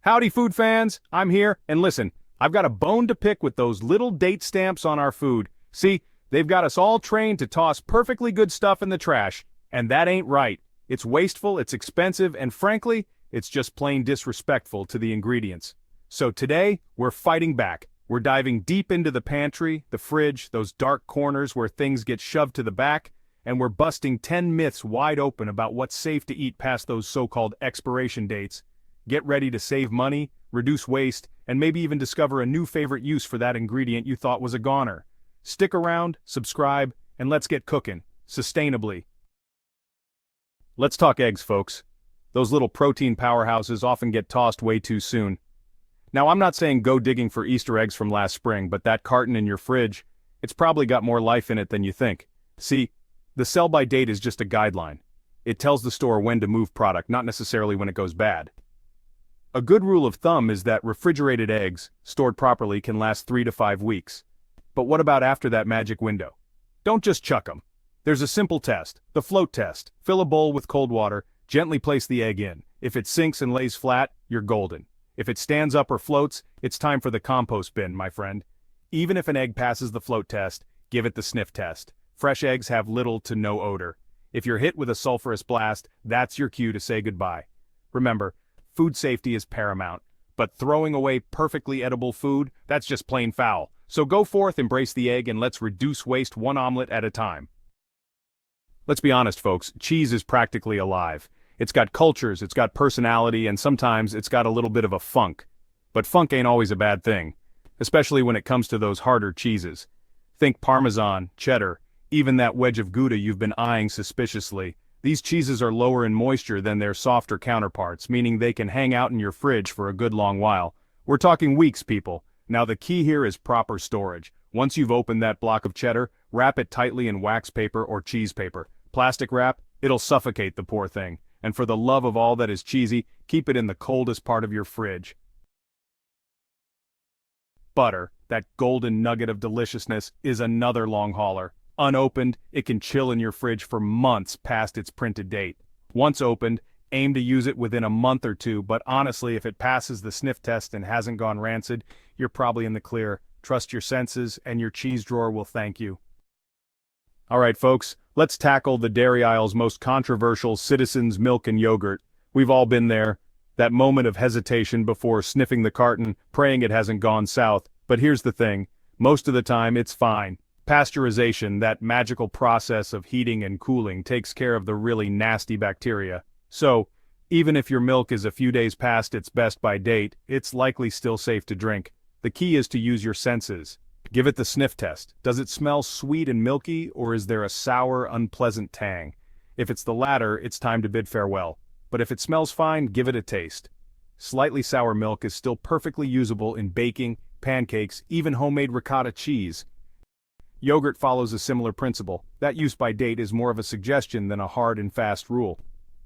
Howdy food fans, I'm here, and listen, I've got a bone to pick with those little date stamps on our food. See, they've got us all trained to toss perfectly good stuff in the trash, and that ain't right. It's wasteful, it's expensive, and frankly, it's just plain disrespectful to the ingredients. So today, we're fighting back. We're diving deep into the pantry, the fridge, those dark corners where things get shoved to the back, and we're busting 10 myths wide open about what's safe to eat past those so-called expiration dates. Get ready to save money, reduce waste, and maybe even discover a new favorite use for that ingredient you thought was a goner. Stick around, subscribe, and let's get cooking, sustainably. Let's talk eggs, folks. Those little protein powerhouses often get tossed way too soon. Now, I'm not saying go digging for Easter eggs from last spring, but that carton in your fridge, it's probably got more life in it than you think. See, the sell-by date is just a guideline. It tells the store when to move product, not necessarily when it goes bad. A good rule of thumb is that refrigerated eggs, stored properly, can last 3 to 5 weeks. But what about after that magic window? Don't just chuck them. There's a simple test, the float test. Fill a bowl with cold water, gently place the egg in. If it sinks and lays flat, you're golden. If it stands up or floats, it's time for the compost bin, my friend. Even if an egg passes the float test, give it the sniff test. Fresh eggs have little to no odor. If you're hit with a sulfurous blast, that's your cue to say goodbye. Remember, food safety is paramount, but throwing away perfectly edible food, that's just plain foul. So go forth, embrace the egg, and let's reduce waste one omelet at a time. Let's be honest, folks, cheese is practically alive. It's got cultures, it's got personality, and sometimes it's got a little bit of a funk. But funk ain't always a bad thing, especially when it comes to those harder cheeses. Think Parmesan, cheddar, even that wedge of Gouda you've been eyeing suspiciously. These cheeses are lower in moisture than their softer counterparts, meaning they can hang out in your fridge for a good long while. We're talking weeks, people. Now the key here is proper storage. Once you've opened that block of cheddar, wrap it tightly in wax paper or cheese paper. Plastic wrap, it'll suffocate the poor thing. And for the love of all that is cheesy, keep it in the coldest part of your fridge. Butter, that golden nugget of deliciousness, is another long hauler. Unopened, it can chill in your fridge for months past its printed date. Once opened, aim to use it within a month or two, but honestly, if it passes the sniff test and hasn't gone rancid, you're probably in the clear. Trust your senses, and your cheese drawer will thank you. Alright folks, let's tackle the dairy aisle's most controversial citizens' milk and yogurt. We've all been there. That moment of hesitation before sniffing the carton, praying it hasn't gone south. But here's the thing, most of the time it's fine. Pasteurization, that magical process of heating and cooling, takes care of the really nasty bacteria. So, even if your milk is a few days past its best-by date, it's likely still safe to drink. The key is to use your senses. Give it the sniff test. Does it smell sweet and milky, or is there a sour, unpleasant tang? If it's the latter, it's time to bid farewell. But if it smells fine, give it a taste. Slightly sour milk is still perfectly usable in baking, pancakes, even homemade ricotta cheese. Yogurt follows a similar principle. That use by date is more of a suggestion than a hard and fast rule.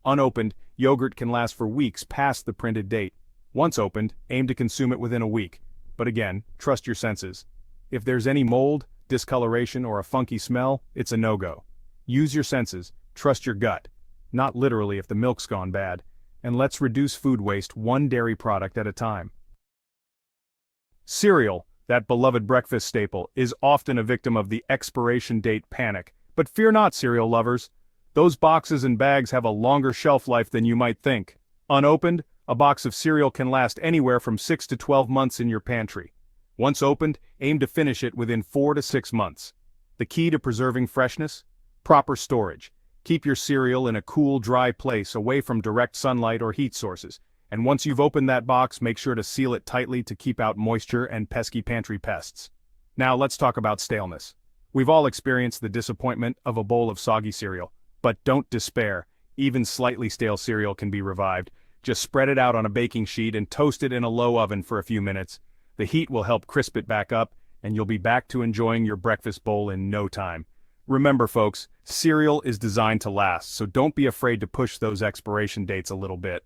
Unopened, yogurt can last for weeks past the printed date. Once opened, aim to consume it within a week. But again, trust your senses. If there's any mold, discoloration, or a funky smell, it's a no-go. Use your senses, trust your gut. Not literally if the milk's gone bad. And let's reduce food waste one dairy product at a time. Cereal, that beloved breakfast staple, is often a victim of the expiration date panic. But fear not, cereal lovers. Those boxes and bags have a longer shelf life than you might think. Unopened, a box of cereal can last anywhere from 6 to 12 months in your pantry. Once opened, aim to finish it within 4 to 6 months. The key to preserving freshness? Proper storage. Keep your cereal in a cool, dry place away from direct sunlight or heat sources. And once you've opened that box, make sure to seal it tightly to keep out moisture and pesky pantry pests. Now let's talk about staleness. We've all experienced the disappointment of a bowl of soggy cereal. But don't despair. Even slightly stale cereal can be revived. Just spread it out on a baking sheet and toast it in a low oven for a few minutes. The heat will help crisp it back up, and you'll be back to enjoying your breakfast bowl in no time. Remember folks, cereal is designed to last, so don't be afraid to push those expiration dates a little bit.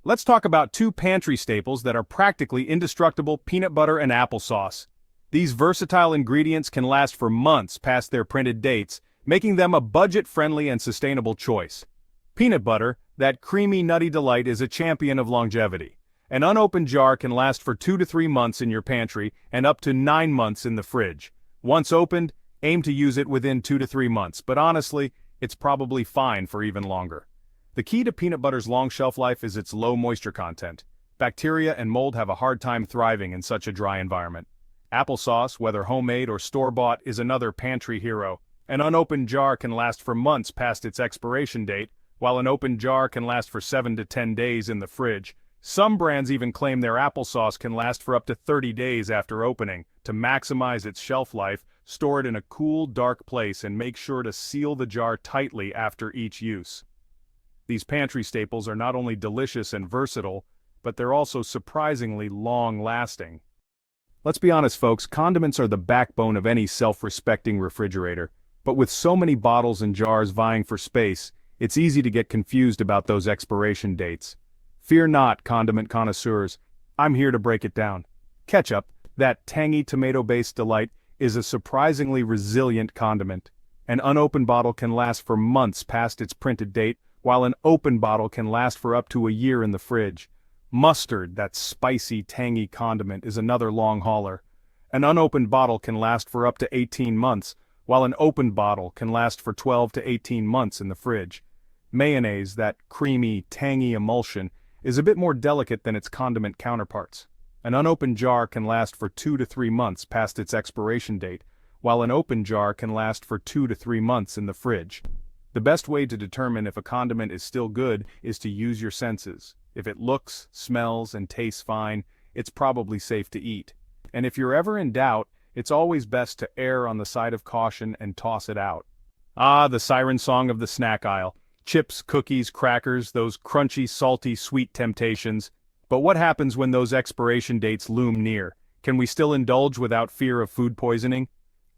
Let's talk about two pantry staples that are practically indestructible: peanut butter and applesauce. These versatile ingredients can last for months past their printed dates, making them a budget-friendly and sustainable choice. Peanut butter, That creamy nutty delight is a champion of longevity. An unopened jar can last for 2 to 3 months in your pantry and up to 9 months in the fridge. Once opened, aim to use it within 2 to 3 months, but honestly, it's probably fine for even longer. The key to peanut butter's long shelf life is its low moisture content. Bacteria and mold have a hard time thriving in such a dry environment. Applesauce, whether homemade or store-bought, is another pantry hero. An unopened jar can last for months past its expiration date, while an open jar can last for 7 to 10 days in the fridge. Some brands even claim their applesauce can last for up to 30 days after opening. To maximize its shelf life, store it in a cool, dark place and make sure to seal the jar tightly after each use. These pantry staples are not only delicious and versatile, but they're also surprisingly long-lasting. Let's be honest, folks, condiments are the backbone of any self-respecting refrigerator. But with so many bottles and jars vying for space, it's easy to get confused about those expiration dates. Fear not, condiment connoisseurs, I'm here to break it down. Ketchup, that tangy tomato-based delight, is a surprisingly resilient condiment. An unopened bottle can last for months past its printed date, while an open bottle can last for up to a year in the fridge. Mustard, that spicy, tangy condiment, is another long hauler. An unopened bottle can last for up to 18 months, while an opened bottle can last for 12 to 18 months in the fridge. Mayonnaise, that creamy, tangy emulsion, is a bit more delicate than its condiment counterparts. An unopened jar can last for 2 to 3 months past its expiration date, while an open jar can last for 2 to 3 months in the fridge. The best way to determine if a condiment is still good is to use your senses. If it looks, smells, and tastes fine, it's probably safe to eat. And if you're ever in doubt, it's always best to err on the side of caution and toss it out. Ah, the siren song of the snack aisle. Chips, cookies, crackers, those crunchy, salty, sweet temptations. But what happens when those expiration dates loom near? Can we still indulge without fear of food poisoning?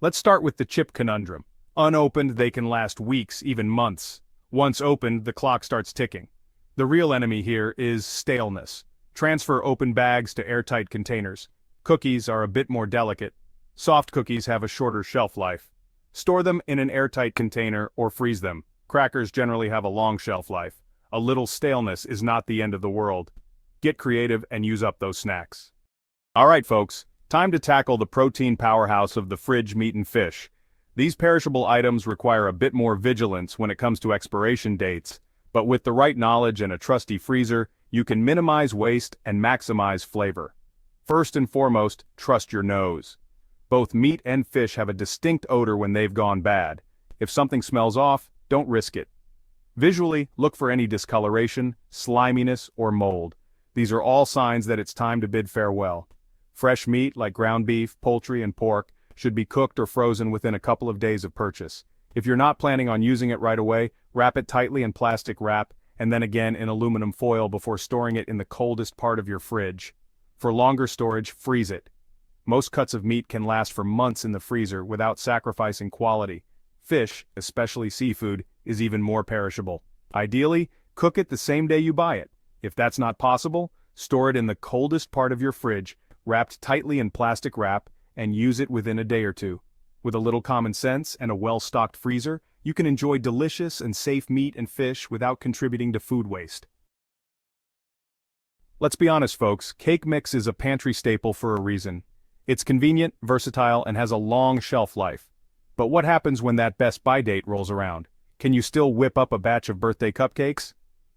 Let's start with the chip conundrum. Unopened, they can last weeks, even months. Once opened, the clock starts ticking. The real enemy here is staleness. Transfer open bags to airtight containers. Cookies are a bit more delicate. Soft cookies have a shorter shelf life. Store them in an airtight container or freeze them. Crackers generally have a long shelf life. A little staleness is not the end of the world. Get creative and use up those snacks. Alright folks, time to tackle the protein powerhouse of the fridge, meat and fish. These perishable items require a bit more vigilance when it comes to expiration dates, but with the right knowledge and a trusty freezer, you can minimize waste and maximize flavor. First and foremost, trust your nose. Both meat and fish have a distinct odor when they've gone bad. If something smells off, don't risk it. Visually, look for any discoloration, sliminess, or mold. These are all signs that it's time to bid farewell. Fresh meat, like ground beef, poultry, and pork, should be cooked or frozen within a couple of days of purchase. If you're not planning on using it right away, wrap it tightly in plastic wrap, and then again in aluminum foil before storing it in the coldest part of your fridge. For longer storage, freeze it. Most cuts of meat can last for months in the freezer without sacrificing quality. Fish, especially seafood, is even more perishable. Ideally, cook it the same day you buy it. If that's not possible, store it in the coldest part of your fridge, wrapped tightly in plastic wrap, and use it within a day or two. With a little common sense and a well-stocked freezer, you can enjoy delicious and safe meat and fish without contributing to food waste. Let's be honest, folks, cake mix is a pantry staple for a reason. It's convenient, versatile, and has a long shelf life. But what happens when that best by date rolls around? Can you still whip up a batch of birthday cupcakes?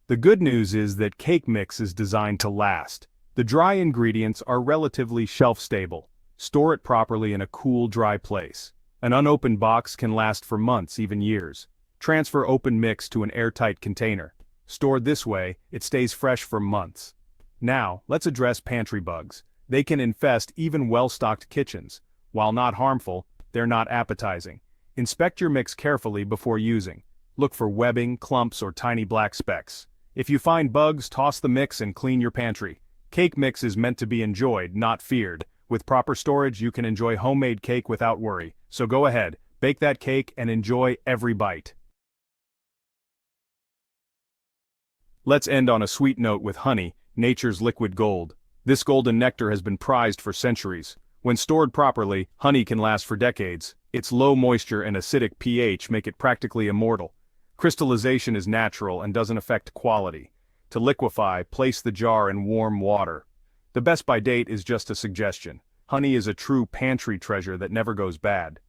The good news is that cake mix is designed to last. The dry ingredients are relatively shelf-stable. Store it properly in a cool, dry place. An unopened box can last for months, even years. Transfer open mix to an airtight container. Stored this way, it stays fresh for months. Now, let's address pantry bugs. They can infest even well-stocked kitchens. While not harmful, they're not appetizing. Inspect your mix carefully before using. Look for webbing, clumps, or tiny black specks. If you find bugs, toss the mix and clean your pantry. Cake mix is meant to be enjoyed, not feared. With proper storage, you can enjoy homemade cake without worry. So go ahead, bake that cake and enjoy every bite. Let's end on a sweet note with honey, nature's liquid gold. This golden nectar has been prized for centuries. When stored properly, honey can last for decades. Its low moisture and acidic pH make it practically immortal. Crystallization is natural and doesn't affect quality. To liquefy, place the jar in warm water. The best by date is just a suggestion. Honey is a true pantry treasure that never goes bad.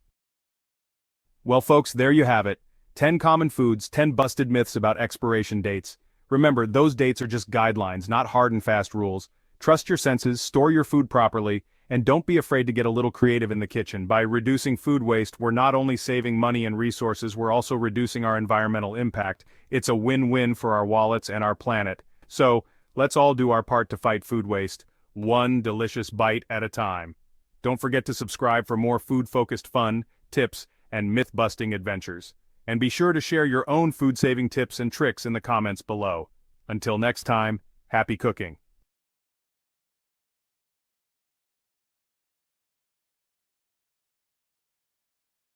Well folks, there you have it. 10 common foods, 10 busted myths about expiration dates. Remember, those dates are just guidelines, not hard and fast rules. Trust your senses, store your food properly, and don't be afraid to get a little creative in the kitchen. By reducing food waste, we're not only saving money and resources, we're also reducing our environmental impact. It's a win-win for our wallets and our planet. So, let's all do our part to fight food waste, one delicious bite at a time. Don't forget to subscribe for more food-focused fun, tips, and myth-busting adventures. And be sure to share your own food-saving tips and tricks in the comments below. Until next time, happy cooking.